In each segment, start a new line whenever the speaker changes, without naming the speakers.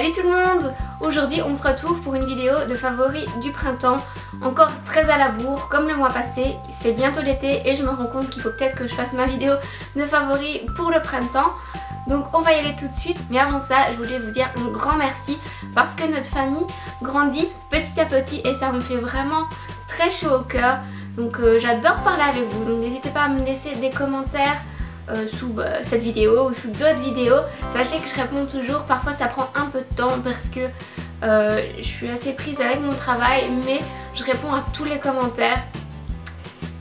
Salut tout le monde! Aujourd'hui on se retrouve pour une vidéo de favoris du printemps, encore très à la bourre comme le mois passé. C'est bientôt l'été et je me rends compte qu'il faut peut-être que je fasse ma vidéo de favoris pour le printemps. Donc on va y aller tout de suite, mais avant ça je voulais vous dire un grand merci parce que notre famille grandit petit à petit et ça me fait vraiment très chaud au cœur. Donc j'adore parler avec vous, donc n'hésitez pas à me laisser des commentaires sous cette vidéo ou sous d'autres vidéos. Sachez que je réponds toujours, parfois ça prend un peu de temps parce que je suis assez prise avec mon travail, mais je réponds à tous les commentaires.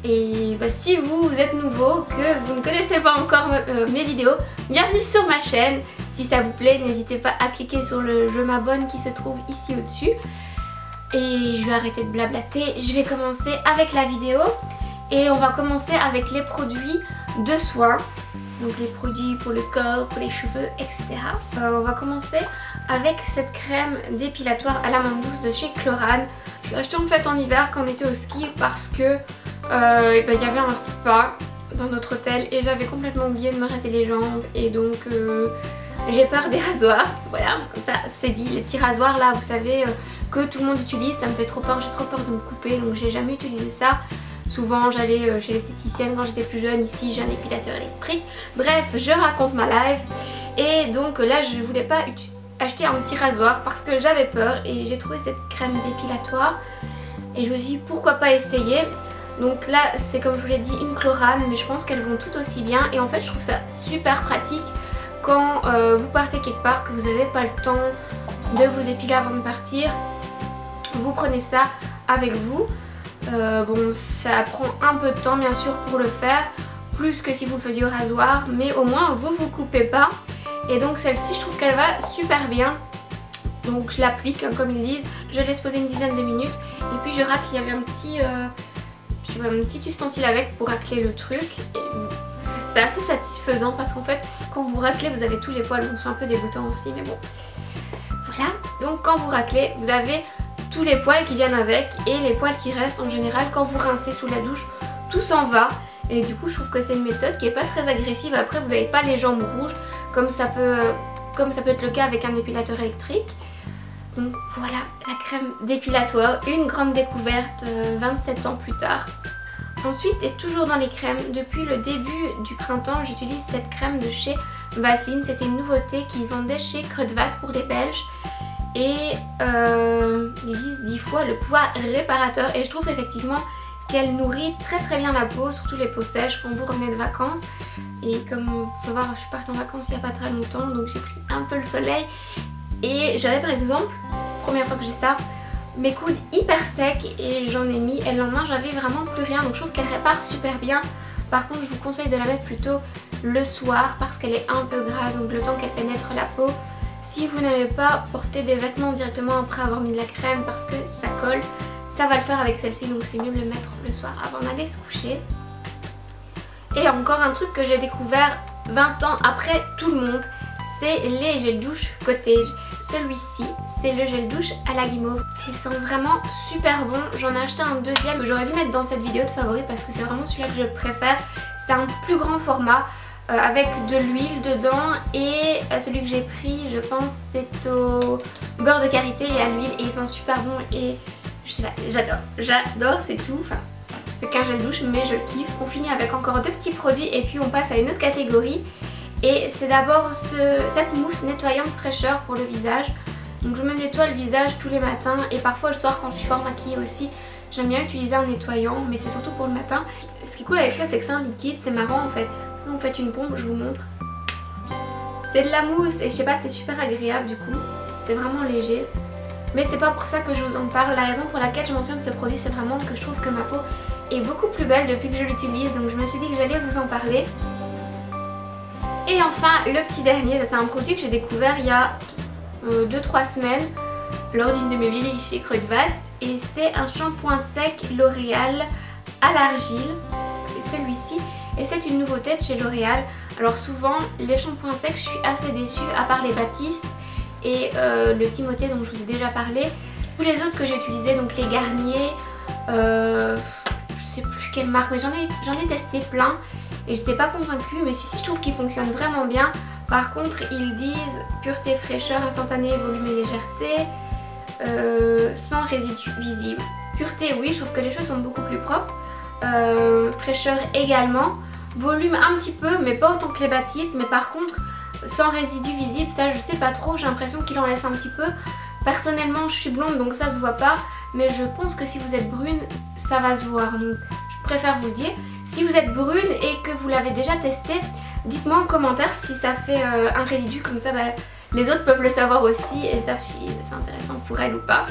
Et si vous êtes nouveau, que vous ne connaissez pas encore mes vidéos, bienvenue sur ma chaîne. Si ça vous plaît, n'hésitez pas à cliquer sur le je m'abonne qui se trouve ici au-dessus. Et je vais arrêter de blablater, je vais commencer avec la vidéo. Et on va commencer avec les produits de soins, donc les produits pour le corps, pour les cheveux, etc. On va commencer avec cette crème dépilatoire à la main douce de chez Chlorane. Je l'ai achetée en fait en hiver quand on était au ski parce que il y avait un spa dans notre hôtel et j'avais complètement oublié de me raser les jambes et donc j'ai peur des rasoirs. Voilà, comme ça c'est dit, les petits rasoirs là, vous savez, que tout le monde utilise, ça me fait trop peur, j'ai trop peur de me couper, donc j'ai jamais utilisé ça. Souvent j'allais chez l'esthéticienne quand j'étais plus jeune, ici j'ai un épilateur électrique. Bref, je raconte ma life. Et donc là je voulais pas acheter un petit rasoir parce que j'avais peur et j'ai trouvé cette crème dépilatoire. Et je me suis dit pourquoi pas essayer. Donc là c'est comme je vous l'ai dit une Chlorane, mais je pense qu'elles vont tout aussi bien. Et en fait je trouve ça super pratique quand vous partez quelque part, que vous n'avez pas le temps de vous épiler avant de partir. Vous prenez ça avec vous. Bon, ça prend un peu de temps bien sûr pour le faire, plus que si vous le faisiez au rasoir, mais au moins vous vous coupez pas. Et donc celle-ci je trouve qu'elle va super bien. Donc je l'applique comme ils disent, je laisse poser une dizaine de minutes et puis je racle. Il y avait un petit ustensile avec pour racler le truc. C'est assez satisfaisant parce qu'en fait quand vous raclez vous avez tous les poils, donc c'est un peu dégoûtant aussi, mais bon voilà. Donc quand vous raclez vous avez tous les poils qui viennent avec et les poils qui restent en général quand vous rincez sous la douche, tout s'en va. Et du coup je trouve que c'est une méthode qui est pas très agressive. Après vous n'avez pas les jambes rouges comme ça peut être le cas avec un épilateur électrique. Donc voilà la crème dépilatoire, une grande découverte 27 ans plus tard. Ensuite, et toujours dans les crèmes, depuis le début du printemps j'utilise cette crème de chez Vaseline. C'était une nouveauté qu'ils vendaient chez Kruidvat pour les Belges. Et ils disent 10 fois le pouvoir réparateur et je trouve effectivement qu'elle nourrit très bien la peau, surtout les peaux sèches quand vous revenez de vacances. Et comme vous pouvez voir, je suis partie en vacances il n'y a pas très longtemps, donc j'ai pris un peu le soleil et j'avais par exemple, première fois que j'ai ça, mes coudes hyper secs et j'en ai mis et le lendemain j'avais vraiment plus rien, donc je trouve qu'elle répare super bien. Par contre je vous conseille de la mettre plutôt le soir parce qu'elle est un peu grasse, donc le temps qu'elle pénètre la peau. Si vous n'aimez pas porter des vêtements directement après avoir mis de la crème parce que ça colle, ça va le faire avec celle-ci, donc c'est mieux de le mettre le soir avant d'aller se coucher. Et encore un truc que j'ai découvert 20 ans après tout le monde, c'est les gels douche cottage. Celui-ci, c'est le gel douche à la guimauve. Il sent vraiment super bon. J'en ai acheté un deuxième, j'aurais dû mettre dans cette vidéo de favoris parce que c'est vraiment celui-là que je préfère. C'est un plus grand format. Avec de l'huile dedans et celui que j'ai pris je pense c'est au beurre de karité et à l'huile et ils sont super bons et je sais pas, j'adore, c'est tout. Enfin, c'est qu'un gel douche mais je le kiffe. On finit avec encore deux petits produits et puis on passe à une autre catégorie et c'est d'abord cette mousse nettoyante fraîcheur pour le visage. Donc je me nettoie le visage tous les matins et parfois le soir quand je suis fort maquillée aussi. J'aime bien utiliser un nettoyant mais c'est surtout pour le matin. Ce qui est cool avec ça c'est que c'est un liquide, c'est marrant en fait. Vous faites une pompe, je vous montre. C'est de la mousse et je sais pas, c'est super agréable du coup. C'est vraiment léger. Mais c'est pas pour ça que je vous en parle. La raison pour laquelle je mentionne ce produit, c'est vraiment que je trouve que ma peau est beaucoup plus belle depuis que je l'utilise. Donc je me suis dit que j'allais vous en parler. Et enfin, le petit dernier, c'est un produit que j'ai découvert il y a 2-3 semaines lors d'une de mes visites chez Kruidvat. Et c'est un shampoing sec L'Oréal à l'argile. C'est celui-ci. Et c'est une nouveauté de chez L'Oréal. Alors souvent les shampoings secs je suis assez déçue à part les Baptiste et le Timothée dont je vous ai déjà parlé. Tous les autres que j'ai utilisés, donc les Garnier, je sais plus quelle marque, mais j'en ai testé plein et j'étais pas convaincue, mais celui-ci je trouve qu'il fonctionne vraiment bien. Par contre ils disent pureté, fraîcheur, instantanée, volume et légèreté, sans résidus visibles. Pureté oui, je trouve que les cheveux sont beaucoup plus propres, fraîcheur également, volume un petit peu mais pas autant que les Batiste, mais par contre sans résidus visibles, ça je sais pas trop, j'ai l'impression qu'il en laisse un petit peu. Personnellement je suis blonde donc ça se voit pas, mais je pense que si vous êtes brune ça va se voir, donc je préfère vous le dire. Si vous êtes brune et que vous l'avez déjà testé, dites-moi en commentaire si ça fait un résidu, comme ça les autres peuvent le savoir aussi et savent si c'est intéressant pour elles ou pas.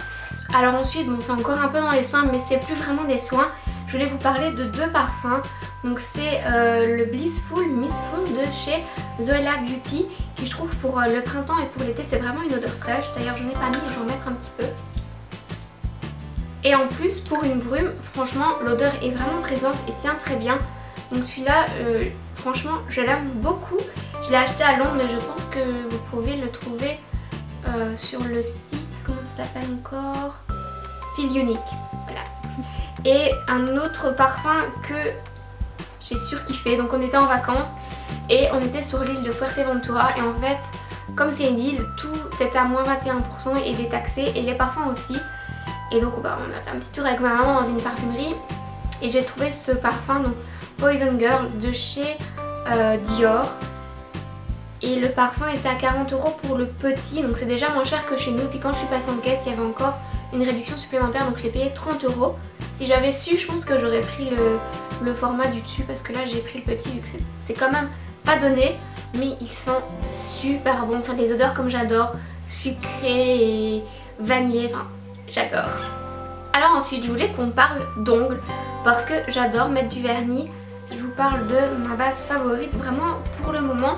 Alors ensuite, bon c'est encore un peu dans les soins mais c'est plus vraiment des soins, je voulais vous parler de deux parfums. Donc c'est le Blissful Mistful de chez Zoella Beauty, qui je trouve pour le printemps et pour l'été c'est vraiment une odeur fraîche. D'ailleurs j'en ai pas mis, je vais en mettre un petit peu. Et en plus pour une brume, franchement l'odeur est vraiment présente et tient très bien. Donc celui-là, franchement je l'aime beaucoup. Je l'ai acheté à Londres mais je pense que vous pouvez le trouver sur le site, comment ça s'appelle encore, Feel Unique, voilà. Et un autre parfum que j'ai surkiffé, donc on était en vacances et on était sur l'île de Fuerteventura et en fait comme c'est une île, tout est à moins 21% et détaxé et les parfums aussi. Et donc on a fait un petit tour avec ma maman dans une parfumerie et j'ai trouvé ce parfum, donc Poison Girl de chez Dior. Et le parfum était à 40 € pour le petit, donc c'est déjà moins cher que chez nous. Puis quand je suis passée en caisse, il y avait encore une réduction supplémentaire, donc je l'ai payé 30 €. Si j'avais su, je pense que j'aurais pris le format du dessus, parce que là j'ai pris le petit vu que c'est quand même pas donné. Mais il sent super bon, enfin des odeurs comme j'adore, sucré et vanillé, enfin j'adore. Alors ensuite je voulais qu'on parle d'ongles, parce que j'adore mettre du vernis. Je vous parle de ma base favorite vraiment pour le moment.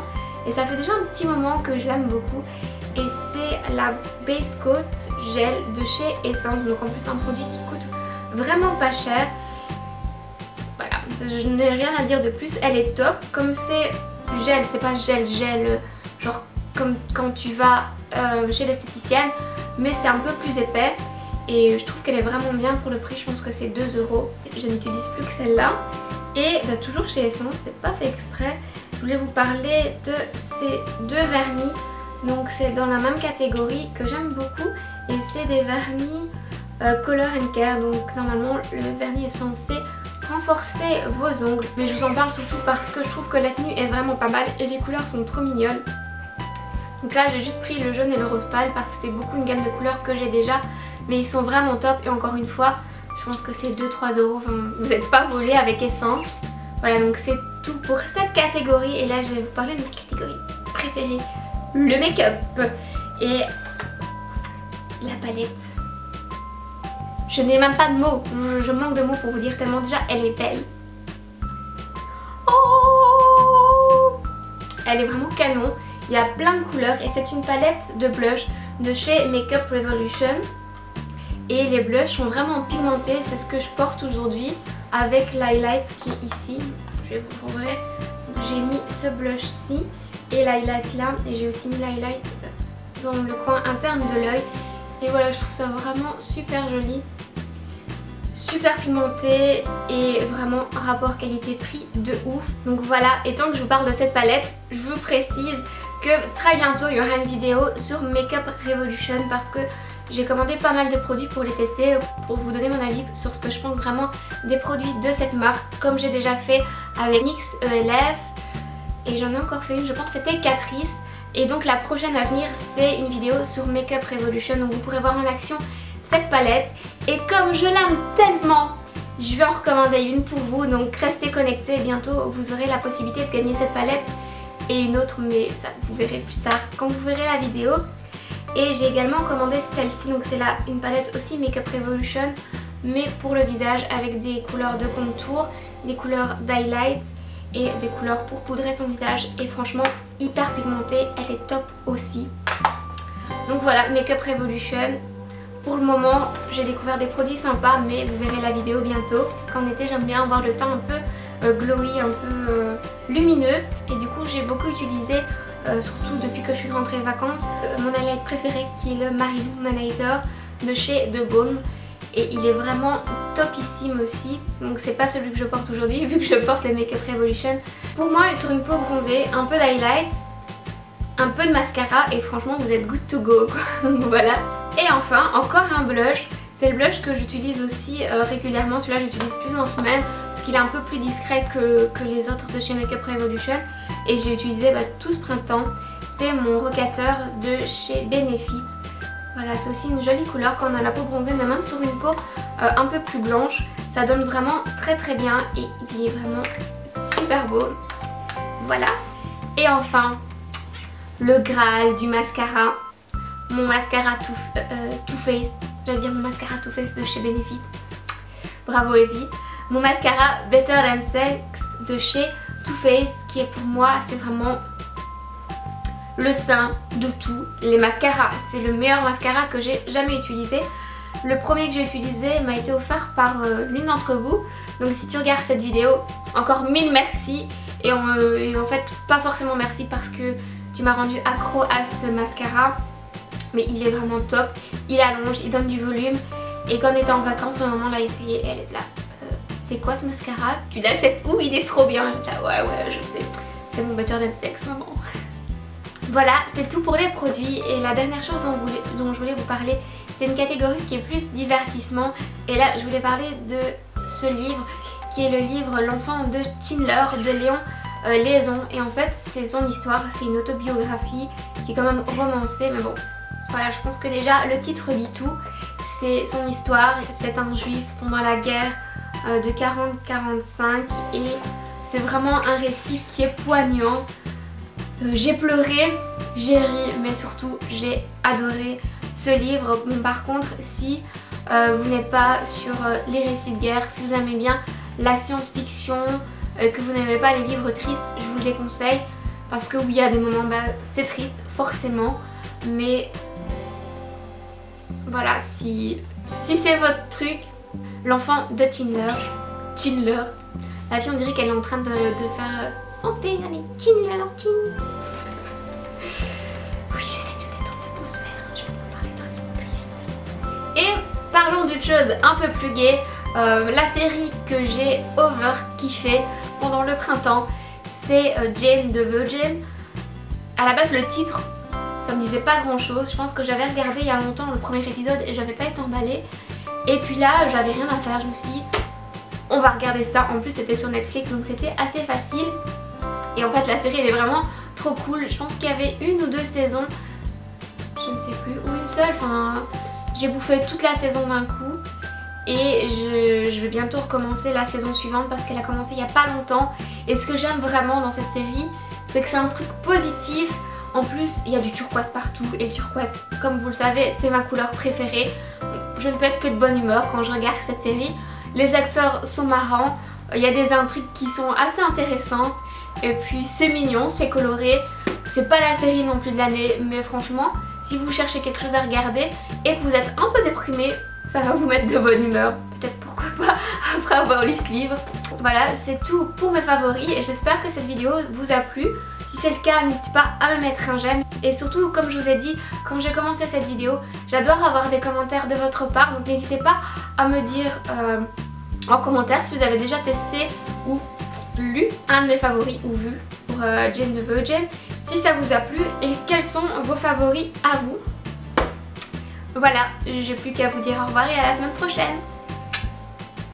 Et ça fait déjà un petit moment que je l'aime beaucoup. Et c'est la Base Coat Gel de chez Essence. Donc en plus un produit qui coûte vraiment pas cher. Voilà, je n'ai rien à dire de plus. Elle est top. Comme c'est gel, c'est pas gel genre comme quand tu vas chez l'esthéticienne. Mais c'est un peu plus épais. Et je trouve qu'elle est vraiment bien pour le prix. Je pense que c'est 2 €. Je n'utilise plus que celle-là. Et toujours chez Essence, c'est pas fait exprès. Je voulais vous parler de ces deux vernis, donc c'est dans la même catégorie que j'aime beaucoup et c'est des vernis Color and Care, donc normalement le vernis est censé renforcer vos ongles, mais je vous en parle surtout parce que je trouve que la tenue est vraiment pas mal et les couleurs sont trop mignonnes. Donc là j'ai juste pris le jaune et le rose pâle parce que c'est beaucoup une gamme de couleurs que j'ai déjà, mais ils sont vraiment top et encore une fois je pense que c'est 2-3 €, enfin, vous n'êtes pas volé avec Essence. Voilà, donc c'est tout pour cette catégorie et là je vais vous parler de ma catégorie préférée, le make-up et la palette. Je n'ai même pas de mots, je manque de mots pour vous dire tellement déjà elle est belle. Oh, elle est vraiment canon, il y a plein de couleurs et c'est une palette de blush de chez Makeup Revolution. Et les blushs sont vraiment pigmentés, c'est ce que je porte aujourd'hui avec l'highlight qui est ici. Je vais vous montrer. J'ai mis ce blush-ci et l'highlight là, et j'ai aussi mis l'highlight dans le coin interne de l'œil. Et voilà, je trouve ça vraiment super joli, super pigmenté et vraiment un rapport qualité-prix de ouf. Donc voilà, et tant que je vous parle de cette palette, je vous précise que très bientôt il y aura une vidéo sur Makeup Revolution parce que j'ai commandé pas mal de produits pour les tester, pour vous donner mon avis sur ce que je pense vraiment des produits de cette marque, comme j'ai déjà fait avec NYX ELF et j'en ai encore fait une, je pense que c'était Catrice. Et donc la prochaine à venir c'est une vidéo sur Makeup Revolution, donc vous pourrez voir en action cette palette. Et comme je l'aime tellement, je vais en recommander une pour vous, donc restez connectés, bientôt vous aurez la possibilité de gagner cette palette et une autre, mais ça vous verrez plus tard quand vous verrez la vidéo. Et j'ai également commandé celle-ci, donc c'est là une palette aussi Makeup Revolution, mais pour le visage avec des couleurs de contour, des couleurs d'highlight et des couleurs pour poudrer son visage. Et franchement hyper pigmentée, elle est top aussi. Donc voilà, Makeup Revolution. Pour le moment j'ai découvert des produits sympas, mais vous verrez la vidéo bientôt. En été j'aime bien avoir le teint un peu glowy, un peu lumineux. Et du coup j'ai beaucoup utilisé, surtout depuis que je suis rentrée de vacances, mon highlight préféré qui est le Mary Lou Manizer de chez The Balm. Et il est vraiment topissime aussi. Donc c'est pas celui que je porte aujourd'hui vu que je porte le Makeup Revolution. Pour moi sur une peau bronzée, un peu d'highlight un peu de mascara et franchement vous êtes good to go quoi. Donc voilà. Et enfin encore un blush. C'est le blush que j'utilise aussi régulièrement. Celui-là j'utilise plus en semaine parce qu'il est un peu plus discret que les autres de chez Makeup Revolution. Et je l'ai utilisé tout ce printemps. C'est mon rocateur de chez Benefit. Voilà, c'est aussi une jolie couleur quand on a la peau bronzée, mais même sur une peau un peu plus blanche. Ça donne vraiment très très bien et il est vraiment super beau. Voilà. Et enfin, le Graal du mascara. Mon mascara Too Faced. J'allais dire mon mascara Too Faced de chez Benefit. Bravo Evie. Mon mascara Better Than Sex de chez Too Faced, qui est pour moi, c'est vraiment le saint de tous les mascaras. C'est le meilleur mascara que j'ai jamais utilisé. Le premier que j'ai utilisé m'a été offert par l'une d'entre vous. Donc si tu regardes cette vidéo, encore 1000 merci. Et en fait, pas forcément merci parce que tu m'as rendu accro à ce mascara. Mais il est vraiment top. Il allonge, il donne du volume. Et quand on était en vacances, ma maman l'a essayé et elle est là. C'est quoi ce mascara? Tu l'achètes où? Il est trop bien. J'étais là, ouais, je sais. C'est mon Better Than Sex, maman. Voilà, c'est tout pour les produits. Et la dernière chose dont je voulais vous parler, c'est une catégorie qui est plus divertissement. Et là, je voulais parler de ce livre qui est le livre L'enfant de Chandler de Léon Lezon. Et en fait, c'est son histoire, c'est une autobiographie qui est quand même romancée. Mais bon, voilà, je pense que déjà le titre dit tout. C'est son histoire, c'est un juif pendant la guerre de 40-45. Et c'est vraiment un récit qui est poignant. J'ai pleuré, j'ai ri, mais surtout j'ai adoré ce livre. Bon, par contre, si vous n'êtes pas sur les récits de guerre, si vous aimez bien la science-fiction, que vous n'aimez pas les livres tristes, je vous les conseille. Parce que oui, il y a des moments, c'est triste, forcément. Mais voilà, si c'est votre truc, L'enfant de Chandler. La fille, on dirait qu'elle est en train de faire santé, allez, Chandler. Oui, j'essaie de détendre l'atmosphère, je vais vous parler d'un livre triste. Et parlons d'une chose un peu plus gaie, la série que j'ai over-kiffé pendant le printemps, c'est Jane the Virgin. À la base, le titre, ça me disait pas grand chose. Je pense que j'avais regardé il y a longtemps le premier épisode et j'avais pas été emballée. Et puis là, j'avais rien à faire, je me suis dit, on va regarder ça. En plus, c'était sur Netflix, donc c'était assez facile. Et en fait, la série, elle est vraiment trop cool. Je pense qu'il y avait une ou deux saisons, je ne sais plus, ou une seule. Enfin, j'ai bouffé toute la saison d'un coup. Et je vais bientôt recommencer la saison suivante parce qu'elle a commencé il n'y a pas longtemps. Et ce que j'aime vraiment dans cette série, c'est que c'est un truc positif. En plus, il y a du turquoise partout. Et le turquoise, comme vous le savez, c'est ma couleur préférée. Je ne peux être que de bonne humeur quand je regarde cette série. Les acteurs sont marrants. Il y a des intrigues qui sont assez intéressantes. Et puis c'est mignon, c'est coloré. C'est pas la série non plus de l'année. Mais franchement, si vous cherchez quelque chose à regarder et que vous êtes un peu déprimé, ça va vous mettre de bonne humeur. Peut-être pourquoi pas après avoir lu ce livre. Voilà, c'est tout pour mes favoris et j'espère que cette vidéo vous a plu. Si c'est le cas, n'hésitez pas à me mettre un j'aime. Et surtout, comme je vous ai dit, quand j'ai commencé cette vidéo, j'adore avoir des commentaires de votre part. Donc n'hésitez pas à me dire en commentaire si vous avez déjà testé ou lu un de mes favoris ou vu pour Jane the Virgin. Si ça vous a plu et quels sont vos favoris à vous. Voilà, j'ai plus qu'à vous dire au revoir et à la semaine prochaine.